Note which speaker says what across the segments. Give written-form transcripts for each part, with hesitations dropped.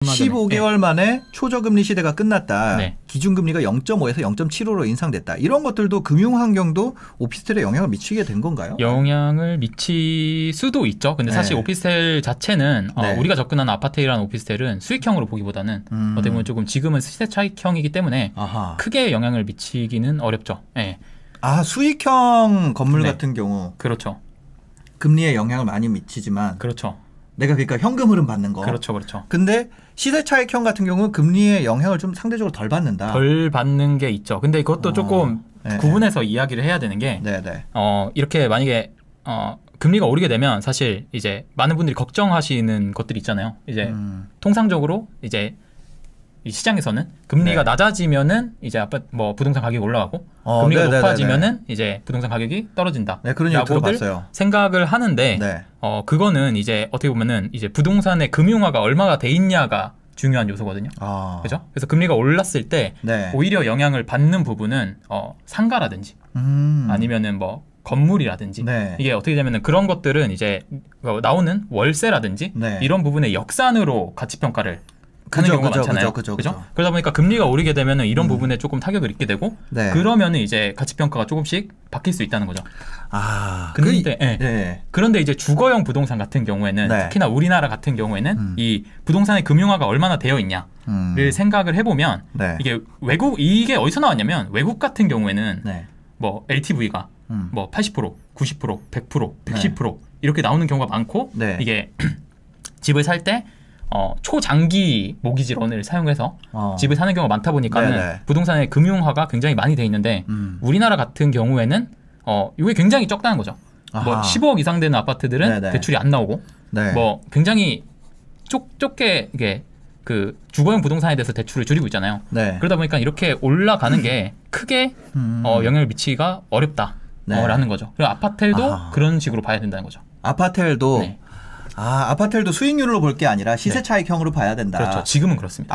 Speaker 1: 15개월 만에 초저금리 시대가 끝났다.
Speaker 2: 네.
Speaker 1: 기준금리가 0.5에서 0.75로 인상됐다. 이런 것들도 금융환경도 오피스텔에 영향을 미치게 된 건가요?
Speaker 2: 영향을 미칠 수도 있죠. 근데 사실
Speaker 1: 네.
Speaker 2: 오피스텔 자체는
Speaker 1: 네.
Speaker 2: 우리가 접근하는 아파트라는 오피스텔은 수익형으로 보기보다는 어떻게 보면 조금 지금은 시세 차익형이기 때문에
Speaker 1: 아하.
Speaker 2: 크게 영향을 미치기는 어렵죠. 네.
Speaker 1: 아, 수익형 건물
Speaker 2: 네.
Speaker 1: 같은 경우
Speaker 2: 그렇죠.
Speaker 1: 금리에 영향을 많이 미치지만
Speaker 2: 그렇죠.
Speaker 1: 내가 그러니까 현금 흐름 받는 거.
Speaker 2: 그렇죠. 그렇죠.
Speaker 1: 근데 시세 차익형 같은 경우는 금리의 영향을 좀 상대적으로 덜 받는다.
Speaker 2: 덜 받는 게 있죠. 근데 그것도 조금
Speaker 1: 네.
Speaker 2: 구분해서 이야기를 해야 되는 게
Speaker 1: 네네.
Speaker 2: 이렇게 만약에 금리가 오르게 되면 사실 이제 많은 분들이 걱정하시는 것들이 있잖아요. 이제 통상적으로 이제 이 시장에서는 금리가
Speaker 1: 네.
Speaker 2: 낮아지면은 이제 부동산 가격이 올라가고 금리가
Speaker 1: 네네네네.
Speaker 2: 높아지면은 이제 부동산 가격이 떨어진다.
Speaker 1: 네, 그런 얘기 들어봤어요.
Speaker 2: 생각을 하는데
Speaker 1: 네.
Speaker 2: 그거는 이제 어떻게 보면은 이제 부동산의 금융화가 얼마나 돼 있냐가 중요한 요소거든요. 그죠? 그래서 금리가 올랐을 때
Speaker 1: 네.
Speaker 2: 오히려 영향을 받는 부분은 상가라든지 아니면은 뭐 건물이라든지
Speaker 1: 네.
Speaker 2: 이게 어떻게 되면은 그런 것들은 이제 나오는 월세라든지
Speaker 1: 네.
Speaker 2: 이런 부분의 역산으로 가치 평가를 하는 경우가 많잖아요.
Speaker 1: 그죠.
Speaker 2: 그러다 보니까 금리가 오르게 되면은 이런 부분에 조금 타격을 입게 되고
Speaker 1: 네.
Speaker 2: 그러면은 이제 가치 평가가 조금씩 바뀔 수 있다는 거죠.
Speaker 1: 근데
Speaker 2: 네. 그런데 이제 주거용 부동산 같은 경우에는
Speaker 1: 네.
Speaker 2: 특히나 우리나라 같은 경우에는 이 부동산의 금융화가 얼마나 되어 있냐를 생각을 해보면
Speaker 1: 네.
Speaker 2: 이게 어디서 나왔냐면 외국 같은 경우에는
Speaker 1: 네.
Speaker 2: 뭐 LTV가 뭐 80%, 90%, 100%, 110%
Speaker 1: 네.
Speaker 2: 이렇게 나오는 경우가 많고
Speaker 1: 네.
Speaker 2: 이게 집을 살 때 초장기 모기지론을 사용해서 집을 사는 경우가 많다 보니까는
Speaker 1: 네네.
Speaker 2: 부동산의 금융화가 굉장히 많이 돼 있는데 우리나라 같은 경우에는 이게 굉장히 적다는 거죠. 뭐
Speaker 1: 아하.
Speaker 2: 15억 이상 되는 아파트들은
Speaker 1: 네네.
Speaker 2: 대출이 안 나오고
Speaker 1: 네.
Speaker 2: 뭐 굉장히 좁게 이게 그 주거용 부동산에 대해서 대출을 줄이고 있잖아요.
Speaker 1: 네.
Speaker 2: 그러다 보니까 이렇게 올라가는 게 크게 영향을 미치기가 어렵다라는 거죠. 그리고 아파텔도
Speaker 1: 아하.
Speaker 2: 그런 식으로 봐야 된다는 거죠.
Speaker 1: 아파텔도
Speaker 2: 네.
Speaker 1: 아파텔도 수익률로 볼 게 아니라 시세 차익형으로 봐야 된다.
Speaker 2: 그렇죠. 지금은 그렇습니다.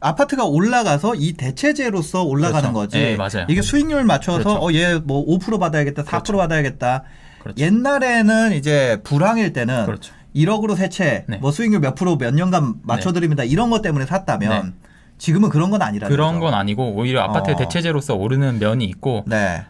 Speaker 1: 아파트가 올라가서 이 대체제로서 올라가는
Speaker 2: 그렇죠.
Speaker 1: 거지.
Speaker 2: 네, 맞아요.
Speaker 1: 이게 수익률 맞춰서
Speaker 2: 그렇죠.
Speaker 1: 얘 뭐 5% 받아야겠다, 4%
Speaker 2: 그렇죠.
Speaker 1: 받아야겠다.
Speaker 2: 그렇죠.
Speaker 1: 옛날에는 이제 불황일 때는
Speaker 2: 그렇죠.
Speaker 1: 1억으로 세 채,
Speaker 2: 네.
Speaker 1: 뭐 수익률 몇 프로 몇 년간 맞춰드립니다. 이런 것 때문에 샀다면
Speaker 2: 네.
Speaker 1: 지금은 그런 건 아니라는
Speaker 2: 그런
Speaker 1: 거죠.
Speaker 2: 건 아니고 오히려 아파트의 대체제로서 오르는 면이 있고
Speaker 1: 네.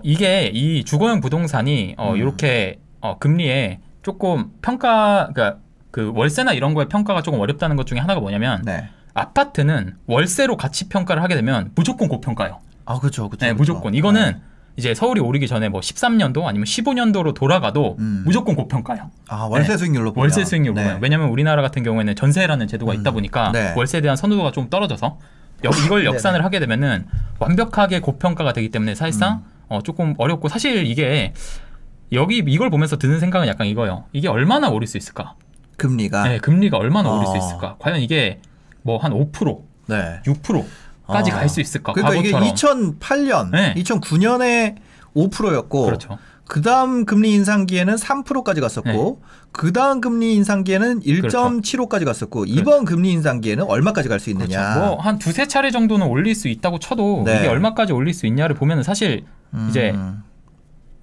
Speaker 2: 이게 이 주거용 부동산이 이렇게 금리에 조금 그러니까 그 월세나 이런 거에 평가가 조금 어렵다는 것 중에 하나가 뭐냐면
Speaker 1: 네.
Speaker 2: 아파트는 월세로 가치 평가를 하게 되면 무조건 고평가예요.
Speaker 1: 그렇죠.
Speaker 2: 네, 무조건. 이거는 이제 서울이 오르기 전에 뭐 13년도 아니면 15년도로 돌아가도 무조건 고평가예요.
Speaker 1: 월세 수익률로 보면.
Speaker 2: 월세 수익률 보면. 왜냐하면 우리나라 같은 경우에는 전세라는 제도가 있다 보니까
Speaker 1: 네.
Speaker 2: 월세에 대한 선호도가 좀 떨어져서 이걸 역산을 하게 되면은 완벽하게 고평가가 되기 때문에 사실상 조금 어렵고 사실 이게 이걸 보면서 드는 생각은 약간 이거예요. 이게 얼마나 오를 수 있을까?
Speaker 1: 금리가.
Speaker 2: 네, 금리가 얼마나 오를 수 있을까? 과연 이게 뭐 한 5%,
Speaker 1: 네.
Speaker 2: 6%까지 갈 수 있을까?
Speaker 1: 그러니까
Speaker 2: 과거처럼.
Speaker 1: 이게 2008년,
Speaker 2: 네.
Speaker 1: 2009년에 5%였고
Speaker 2: 그렇죠.
Speaker 1: 그다음 금리 인상기에는 3%까지 갔었고 그다음 금리 인상기에는 1.75까지 갔었고 이번 금리 인상기에는 얼마까지 갈 수 있느냐.
Speaker 2: 그렇죠. 뭐 한 두세 차례 정도는 올릴 수 있다고 쳐도
Speaker 1: 네.
Speaker 2: 이게 얼마까지 올릴 수 있냐를 보면은 사실 이제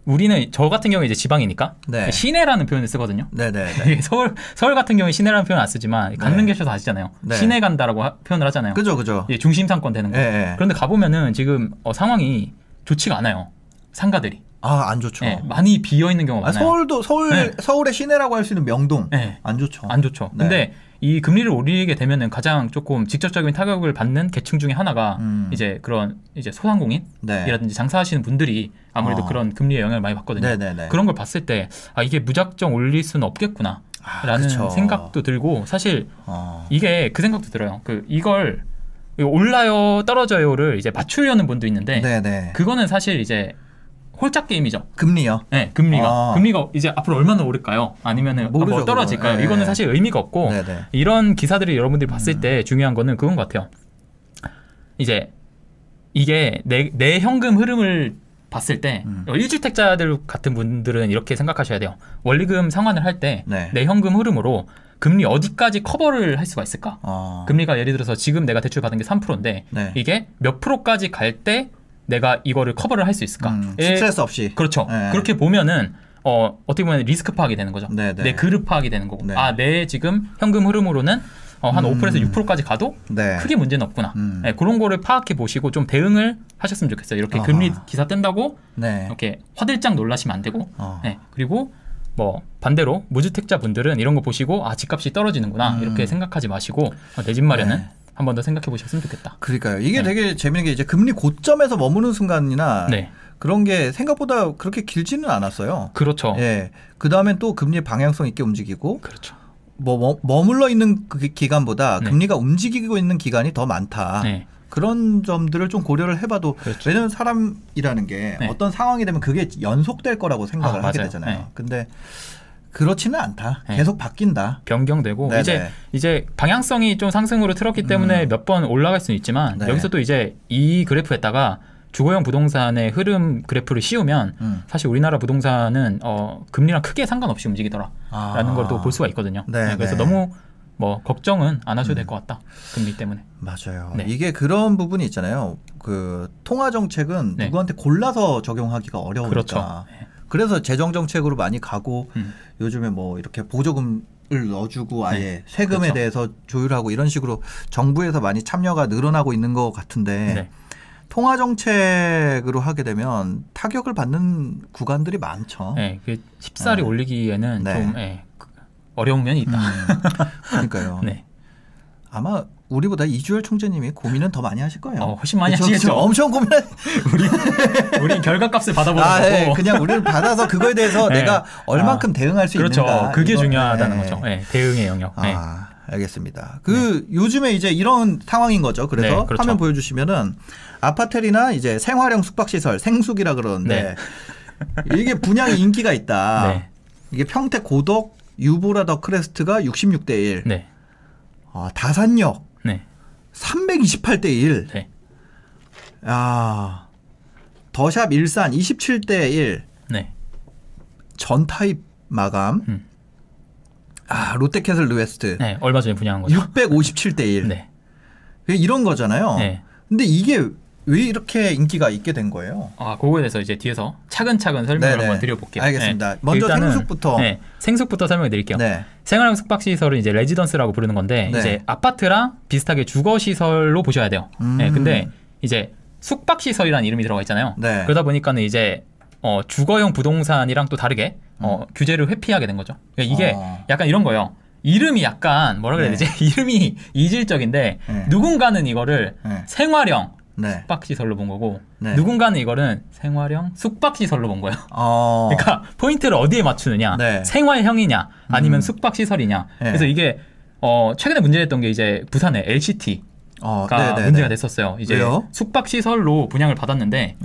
Speaker 2: 우리는 저 같은 경우에 이제 지방이니까
Speaker 1: 네.
Speaker 2: 시내라는 표현을 쓰거든요.
Speaker 1: 네네.
Speaker 2: 서울 같은 경우에 시내라는 표현 안 쓰지만 강릉 계셔서 아시잖아요.
Speaker 1: 네.
Speaker 2: 시내 간다라고 표현을 하잖아요.
Speaker 1: 그죠.
Speaker 2: 예, 중심 상권 되는 거.
Speaker 1: 네.
Speaker 2: 그런데 가보면은 지금 상황이 좋지가 않아요. 상가들이.
Speaker 1: 안 좋죠.
Speaker 2: 예, 많이 비어 있는 경우가 많아요.
Speaker 1: 서울의 시내라고 할 수 있는 명동.
Speaker 2: 네.
Speaker 1: 안 좋죠.
Speaker 2: 안 좋죠.
Speaker 1: 네.
Speaker 2: 근데 이 금리를 올리게 되면은 가장 조금 직접적인 타격을 받는 계층 중에 하나가 이제 그런 이제 소상공인이라든지 장사하시는 분들이 아무래도 그런 금리의 영향을 많이 받거든요.
Speaker 1: 네네네.
Speaker 2: 그런 걸 봤을 때 이게 무작정 올릴 수는 없겠구나 라는
Speaker 1: 그쵸.
Speaker 2: 생각도 들고 사실 이게 그 생각도 들어요. 이걸 올라요 떨어져요를 이제 맞추려는 분도 있는데
Speaker 1: 네네.
Speaker 2: 그거는 사실 이제 홀짝 게임이죠.
Speaker 1: 금리요?
Speaker 2: 네, 금리가 이제 앞으로 얼마나 오를까요? 아니면은
Speaker 1: 모르죠,
Speaker 2: 뭐 떨어질까요?
Speaker 1: 그거. 네.
Speaker 2: 이거는 사실 의미가 없고
Speaker 1: 네네.
Speaker 2: 이런 기사들이 여러분들이 봤을 때 중요한 거는 그건 것 같아요. 이제 이게 내 현금 흐름을 봤을 때 1주택자들 같은 분들은 이렇게 생각하셔야 돼요. 원리금 상환을 할 때 내 현금 흐름으로 금리 어디까지 커버를 할 수가 있을까? 금리가 예를 들어서 지금 내가 대출 받은 게 3%인데 이게 몇 프로까지 갈 때 내가 이거를 커버를 할 수 있을까?
Speaker 1: 스트레스 없이.
Speaker 2: 그렇죠.
Speaker 1: 네.
Speaker 2: 그렇게 보면은 어떻게 보면 리스크 파악이 되는 거죠.
Speaker 1: 네네.
Speaker 2: 내 그룹 파악이 되는 거고.
Speaker 1: 네.
Speaker 2: 내 지금 현금 흐름으로는 한 5%에서 6%까지 가도
Speaker 1: 네.
Speaker 2: 크게 문제는 없구나. 네, 그런 거를 파악해 보시고 좀 대응을 하셨으면 좋겠어요. 이렇게 금리 기사 뜬다고
Speaker 1: 네.
Speaker 2: 이렇게 화들짝 놀라시면 안 되고 네, 그리고 뭐 반대로 무주택자 분들은 이런 거 보시고 집값이 떨어지는구나 이렇게 생각하지 마시고 내 집 마련은
Speaker 1: 네.
Speaker 2: 한 번 더 생각해 보셨으면 좋겠다.
Speaker 1: 그러니까요. 이게 되게 재밌는 게 이제 금리 고점에서 머무는 순간이나
Speaker 2: 네.
Speaker 1: 그런 게 생각보다 그렇게 길지는 않았어요.
Speaker 2: 그렇죠.
Speaker 1: 예. 그 다음엔 또 금리의 방향성 있게 움직이고,
Speaker 2: 그렇죠.
Speaker 1: 머물러 있는 그 기간보다
Speaker 2: 네.
Speaker 1: 금리가 움직이고 있는 기간이 더 많다.
Speaker 2: 네.
Speaker 1: 그런 점들을 좀 고려를 해봐도
Speaker 2: 그렇죠.
Speaker 1: 왜냐면 사람이라는 게
Speaker 2: 네.
Speaker 1: 어떤 상황이 되면 그게 연속될 거라고 생각을 하게
Speaker 2: 맞아요.
Speaker 1: 되잖아요.
Speaker 2: 네.
Speaker 1: 근데 그렇지는 않다.
Speaker 2: 네.
Speaker 1: 계속 바뀐다.
Speaker 2: 변경되고
Speaker 1: 네네.
Speaker 2: 이제 방향성이 좀 상승으로 틀었기 때문에 몇 번 올라갈 수는 있지만
Speaker 1: 네.
Speaker 2: 여기서 또 이제 이 그래프에다가 주거용 부동산의 흐름 그래프를 씌우면 사실 우리나라 부동산은 금리랑 크게 상관없이 움직이더라라는 걸 또 볼 수가 있거든요.
Speaker 1: 네,
Speaker 2: 그래서
Speaker 1: 네.
Speaker 2: 너무 뭐 걱정은 안 하셔도 될 것 같다. 금리 때문에.
Speaker 1: 맞아요.
Speaker 2: 네.
Speaker 1: 이게 그런 부분이 있잖아요. 그 통화 정책은
Speaker 2: 네.
Speaker 1: 누구한테 골라서 적용하기가 어려우니까.
Speaker 2: 그렇죠. 네.
Speaker 1: 그래서 재정 정책으로 많이 가고
Speaker 2: 음.
Speaker 1: 요즘에 뭐 이렇게 보조금을 넣어주고 아예
Speaker 2: 네.
Speaker 1: 세금에
Speaker 2: 그렇죠.
Speaker 1: 대해서 조율하고 이런 식으로 정부에서 많이 참여가 늘어나고 있는 것 같은데
Speaker 2: 네.
Speaker 1: 통화 정책으로 하게 되면 타격을 받는 구간들이 많죠.
Speaker 2: 네, 그 쉽사리 올리기에는
Speaker 1: 네.
Speaker 2: 좀 어려운 면이 있다.
Speaker 1: 그러니까요.
Speaker 2: 네.
Speaker 1: 아마 우리보다 이주열 총재님이 고민은 더 많이 하실 거예요.
Speaker 2: 훨씬 많이
Speaker 1: 그쵸?
Speaker 2: 하시겠죠.
Speaker 1: 엄청 고민해.
Speaker 2: 우린 결과값을 받아보는 거고.
Speaker 1: 네. 그냥 우리는 받아서 그거에 대해서
Speaker 2: 네.
Speaker 1: 내가 얼만큼 대응할 수
Speaker 2: 그렇죠.
Speaker 1: 있는가.
Speaker 2: 그게
Speaker 1: 이거,
Speaker 2: 중요하다는
Speaker 1: 네.
Speaker 2: 거죠. 네, 대응의 영역. 네.
Speaker 1: 알겠습니다. 요즘에 이제 이런 상황인 거죠. 그래서
Speaker 2: 네, 그렇죠.
Speaker 1: 화면 보여주시면은 아파텔이나 이제 생활형 숙박시설, 생숙이라 그러는데 이게 분양이 인기가 있다.
Speaker 2: 네.
Speaker 1: 이게 평택 고덕 유보라 더 크레스트가 66대 1.
Speaker 2: 네.
Speaker 1: 다산역
Speaker 2: 네.
Speaker 1: 328대 1.
Speaker 2: 네.
Speaker 1: 더샵 일산 27대 1.
Speaker 2: 네.
Speaker 1: 전타입 마감. 롯데캐슬 루웨스트.
Speaker 2: 네. 얼마 전에 분양한 거죠.
Speaker 1: 657대 1.
Speaker 2: 네.
Speaker 1: 이런 거잖아요.
Speaker 2: 네.
Speaker 1: 근데 이게 왜 이렇게 인기가 있게 된 거예요?
Speaker 2: 그거에 대해서 이제 뒤에서 차근차근 설명을
Speaker 1: 네네.
Speaker 2: 한번 드려볼게요.
Speaker 1: 알겠습니다.
Speaker 2: 네.
Speaker 1: 먼저
Speaker 2: 일단은,
Speaker 1: 생숙부터.
Speaker 2: 네. 생숙부터 설명해 드릴게요.
Speaker 1: 네.
Speaker 2: 생활형 숙박시설은 이제 레지던스라고 부르는 건데
Speaker 1: 네.
Speaker 2: 이제 아파트랑 비슷하게 주거시설로 보셔야 돼요. 네. 근데 이제 숙박시설이라는 이름이 들어가 있잖아요.
Speaker 1: 네.
Speaker 2: 그러다 보니까는 이제 주거용 부동산이랑 또 다르게 규제를 회피하게 된 거죠. 그러니까 이게 약간 이런 거예요. 이름이 약간 뭐라 그래야 되지? 이름이 이질적인데 누군가는 이거를 생활형 숙박시설로 본 거고 누군가는 이거는 생활형 숙박시설로 본 거예요. 그러니까 포인트를 어디에 맞추느냐 생활형이냐 아니면 숙박시설이냐 그래서 이게 최근에 문제됐던 게 이제 부산의 LCT가 문제가 됐었어요. 이제
Speaker 1: 왜요?
Speaker 2: 숙박시설로 분양을 받았는데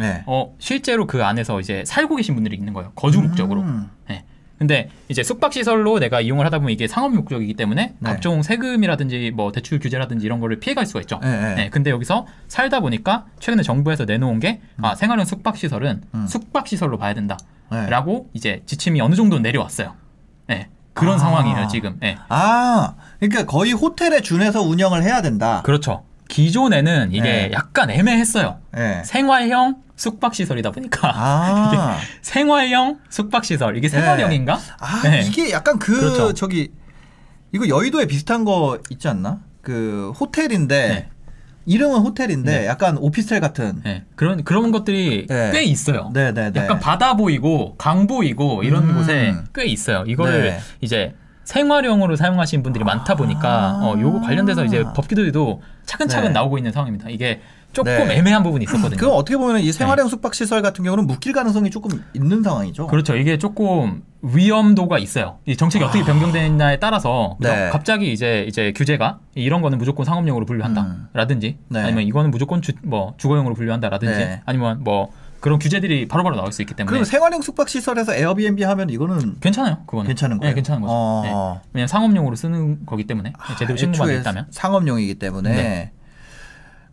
Speaker 2: 실제로 그 안에서 이제 살고 계신 분들이 있는 거예요. 거주 목적으로. 네. 근데 이제 숙박시설로 내가 이용을 하다 보면 이게 상업 목적이기 때문에 각종 세금이라든지 뭐 대출 규제라든지 이런 거를 피해갈 수가 있죠. 네. 근데 여기서 살다 보니까 최근에 정부에서 내놓은 게 생활형 숙박시설은 숙박시설로 봐야 된다. 라고 이제 지침이 어느 정도 내려왔어요. 네. 그런 상황이에요, 지금. 네.
Speaker 1: 그러니까 거의 호텔에 준해서 운영을 해야 된다.
Speaker 2: 그렇죠. 기존에는 이게 약간 애매했어요. 생활형 숙박시설이다 보니까 이게 생활형 숙박시설 이게 생활형인가?
Speaker 1: 이게 약간
Speaker 2: 그렇죠.
Speaker 1: 이거 여의도에 비슷한 거 있지 않나? 그 호텔인데 이름은 호텔인데 약간 오피스텔 같은
Speaker 2: 그런 것들이 꽤 있어요. 약간 바다 보이고 강 보이고 이런 곳에 꽤 있어요. 이거를 이제 생활용으로 사용하시는 분들이 많다 보니까 요거 관련돼서 이제 법규들도 차근차근 나오고 있는 상황입니다. 이게 조금 애매한 부분이 있었거든요.
Speaker 1: 그럼 어떻게 보면 이 생활형 숙박시설 같은 경우는 묶일 가능성이 조금 있는 상황이죠.
Speaker 2: 그렇죠. 이게 조금 위험도가 있어요. 이 정책이 어떻게 변경되느냐에 따라서 갑자기 이제 규제가 이런 거는 무조건 상업용으로 분류한다라든지 아니면 이거는 무조건 주거용으로 분류한다라든지 아니면 뭐 그런 규제들이 바로바로 나올 수 있기 때문에.
Speaker 1: 그럼 생활형 숙박시설에서 에어비앤비 하면 이거는
Speaker 2: 괜찮아요. 그거는
Speaker 1: 괜찮은 거예요.
Speaker 2: 네, 괜찮은 거죠. 왜냐면 상업용으로 쓰는 거기 때문에 제대로 신고가 돼 있다면.
Speaker 1: 상업용이기 때문에.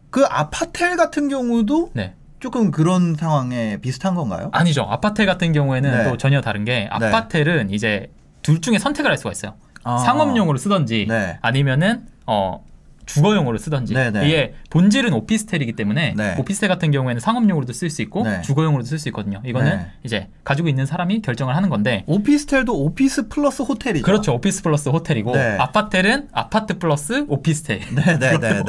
Speaker 1: 그 아파텔 같은 경우도 조금 그런 상황에 비슷한 건가요?
Speaker 2: 아니죠. 아파텔 같은 경우에는 또 전혀 다른 게 아파텔은 이제 둘 중에 선택을 할 수가 있어요. 상업용으로 쓰던지 아니면은 주거용으로 쓰던지.
Speaker 1: 네네.
Speaker 2: 이게 본질은 오피스텔이기 때문에
Speaker 1: 네.
Speaker 2: 오피스텔 같은 경우에는 상업용으로도 쓸 수 있고
Speaker 1: 네.
Speaker 2: 주거용으로도 쓸 수 있거든요. 이거는
Speaker 1: 네.
Speaker 2: 이제 가지고 있는 사람이 결정을 하는 건데
Speaker 1: 오피스텔도 오피스 플러스 호텔이죠.
Speaker 2: 그렇죠. 오피스 플러스 호텔이고
Speaker 1: 네.
Speaker 2: 아파텔은 아파트 플러스 오피스텔.
Speaker 1: 네네네네.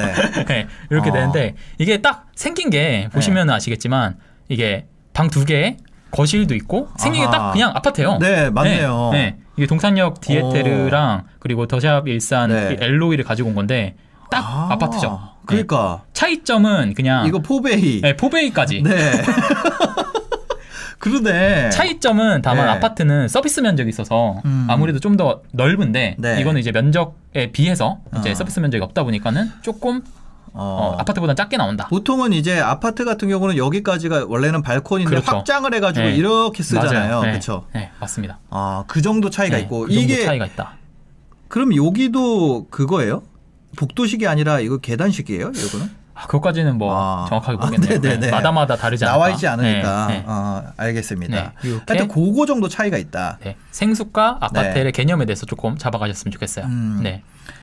Speaker 2: 네, 이렇게 되는데 이게 딱 생긴 게 보시면 아시겠지만 이게 방 2개에 거실도 있고 생긴 게
Speaker 1: 아하.
Speaker 2: 딱 그냥 아파트예요.
Speaker 1: 네, 맞네요.
Speaker 2: 네. 이게 동산역 디에테르랑 그리고 더샵 일산
Speaker 1: 네.
Speaker 2: 엘로이를 가지고 온 건데 딱 아파트죠.
Speaker 1: 그러니까
Speaker 2: 네. 차이점은 그냥
Speaker 1: 이거 포베이.
Speaker 2: 네, 포베이까지.
Speaker 1: 네. 그러네.
Speaker 2: 차이점은 다만
Speaker 1: 네.
Speaker 2: 아파트는 서비스 면적이 있어서 아무래도 좀 더 넓은데
Speaker 1: 네.
Speaker 2: 이거는 이제 면적에 비해서 이제
Speaker 1: 어.
Speaker 2: 서비스 면적이 없다 보니까는 조금 아파트보다 작게 나온다.
Speaker 1: 보통은 이제 아파트 같은 경우는 여기까지가 원래는 발코니인데
Speaker 2: 그렇죠.
Speaker 1: 확장을 해가지고
Speaker 2: 네.
Speaker 1: 이렇게 쓰잖아요.
Speaker 2: 맞아요. 네.
Speaker 1: 그렇죠.
Speaker 2: 네, 맞습니다.
Speaker 1: 그 정도 차이가
Speaker 2: 네,
Speaker 1: 있고
Speaker 2: 그 정도
Speaker 1: 이게
Speaker 2: 차이가 있다.
Speaker 1: 그럼 여기도 그거예요? 복도식이 아니라 이거 계단식이에요? 이거는?
Speaker 2: 그것까지는 뭐 정확하게 모르겠네요.
Speaker 1: 네네네.
Speaker 2: 마다마다 다르지 않을까.
Speaker 1: 나와 있지 않으니까
Speaker 2: 네, 네.
Speaker 1: 알겠습니다.
Speaker 2: 네, 이렇게
Speaker 1: 하여튼 그거 정도 차이가 있다.
Speaker 2: 네, 생수가 아파텔의 개념에 대해서 조금 잡아가셨으면 좋겠어요. 네.